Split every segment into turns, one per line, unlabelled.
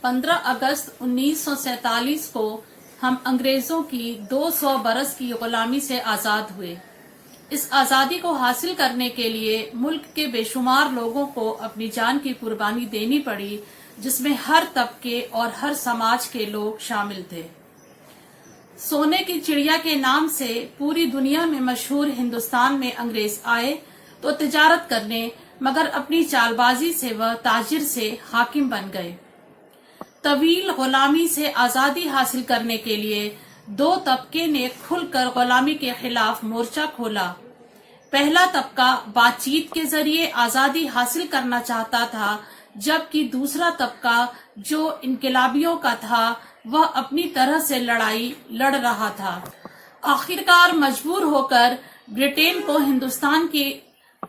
15 अगस्त 1947 को हम अंग्रेजों की 200 बरस की गुलामी से आज़ाद हुए। इस आज़ादी को हासिल करने के लिए मुल्क के बेशुमार लोगों को अपनी जान की कुर्बानी देनी पड़ी, जिसमें हर तबके और हर समाज के लोग शामिल थे। सोने की चिड़िया के नाम से पूरी दुनिया में मशहूर हिंदुस्तान में अंग्रेज आए तो तिजारत करने, मगर अपनी चालबाजी से वह ताजिर से हाकिम बन गए। तवील गुलामी से आजादी हासिल करने के लिए दो तबके ने खुलकर गुलामी के खिलाफ मोर्चा खोला। पहला तबका बातचीत के जरिए आजादी हासिल करना चाहता था, जबकि दूसरा तबका जो इनकलाबियों का था वह अपनी तरह से लड़ाई लड़ रहा था। आखिरकार मजबूर होकर ब्रिटेन को हिंदुस्तान की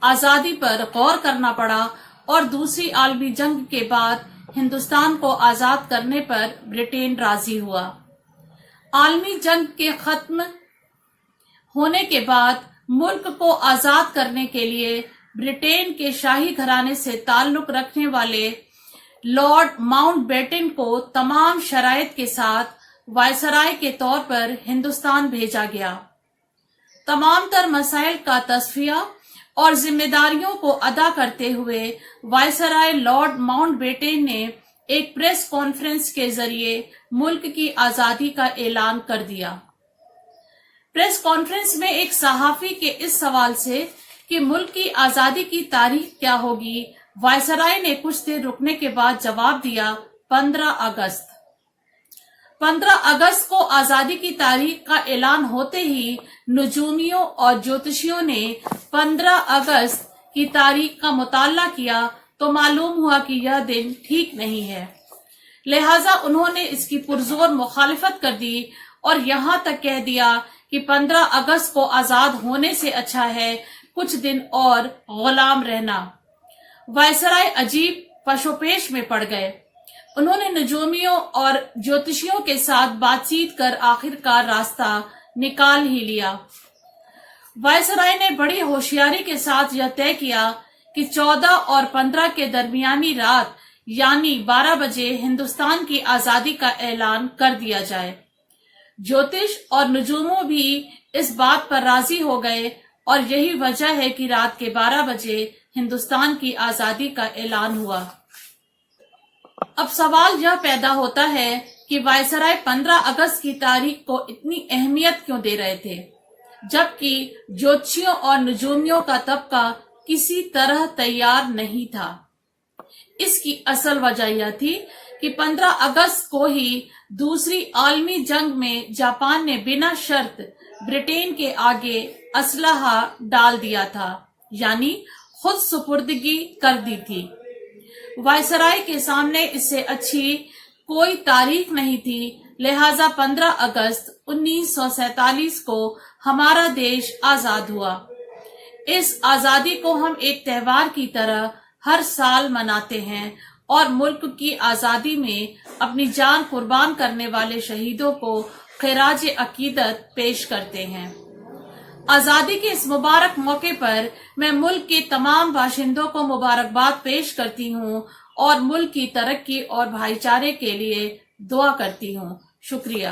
आजादी पर गौर करना पड़ा और दूसरी आलमी जंग के बाद हिंदुस्तान को आजाद करने पर ब्रिटेन राजी हुआ। आलमी जंग के खत्म होने के बाद मुल्क को आजाद करने के लिए ब्रिटेन के शाही घराने से ताल्लुक रखने वाले लॉर्ड माउंटबेटन को तमाम शराइत के साथ वायसराय के तौर पर हिंदुस्तान भेजा गया। तमाम तर मसाइल का तस्फिया और जिम्मेदारियों को अदा करते हुए वायसराय लॉर्ड माउंटबेटन ने एक प्रेस कॉन्फ्रेंस के जरिए मुल्क की आजादी का ऐलान कर दिया। प्रेस कॉन्फ्रेंस में एक सहाफी के इस सवाल से कि मुल्क की आजादी की तारीख क्या होगी, वायसराय ने कुछ देर रुकने के बाद जवाब दिया, 15 अगस्त। 15 अगस्त को आजादी की तारीख का ऐलान होते ही नजूमियों और ज्योतिषियों ने 15 अगस्त की तारीख का मुताला किया तो मालूम हुआ कि यह दिन ठीक नहीं है। लिहाजा उन्होंने इसकी पुरजोर मुखालिफत कर दी और यहाँ तक कह दिया कि 15 अगस्त को आजाद होने से अच्छा है कुछ दिन और गुलाम रहना। वायसराय अजीब पशोपेश में पड़ गए। उन्होंने नजूमियों और ज्योतिषियों के साथ बातचीत कर आखिरकार रास्ता निकाल ही लिया। वायसराय ने बड़ी होशियारी के साथ यह तय किया कि 14 और 15 के दरमियानी रात यानी 12 बजे हिंदुस्तान की आजादी का ऐलान कर दिया जाए। ज्योतिष और नजूमों भी इस बात पर राजी हो गए और यही वजह है कि रात के 12 बजे हिंदुस्तान की आजादी का ऐलान हुआ। अब सवाल यह पैदा होता है कि वायसराय 15 अगस्त की तारीख को इतनी अहमियत क्यों दे रहे थे, जबकि ज्योतिषियों और नजूमियों का तबका किसी तरह तैयार नहीं था। इसकी असल वजह यह थी कि 15 अगस्त को ही दूसरी आलमी जंग में जापान ने बिना शर्त ब्रिटेन के आगे असलहा डाल दिया था, यानी खुद सुपुर्दगी कर दी थी। वायसराय के सामने इससे अच्छी कोई तारीख नहीं थी, लिहाजा 15 अगस्त 1947 को हमारा देश आजाद हुआ। इस आजादी को हम एक त्योहार की तरह हर साल मनाते हैं और मुल्क की आजादी में अपनी जान कुर्बान करने वाले शहीदों को खिराज अकीदत पेश करते हैं। आजादी के इस मुबारक मौके पर मैं मुल्क के तमाम बाशिंदों को मुबारकबाद पेश करती हूँ और मुल्क की तरक्की और भाईचारे के लिए दुआ करती हूँ। शुक्रिया।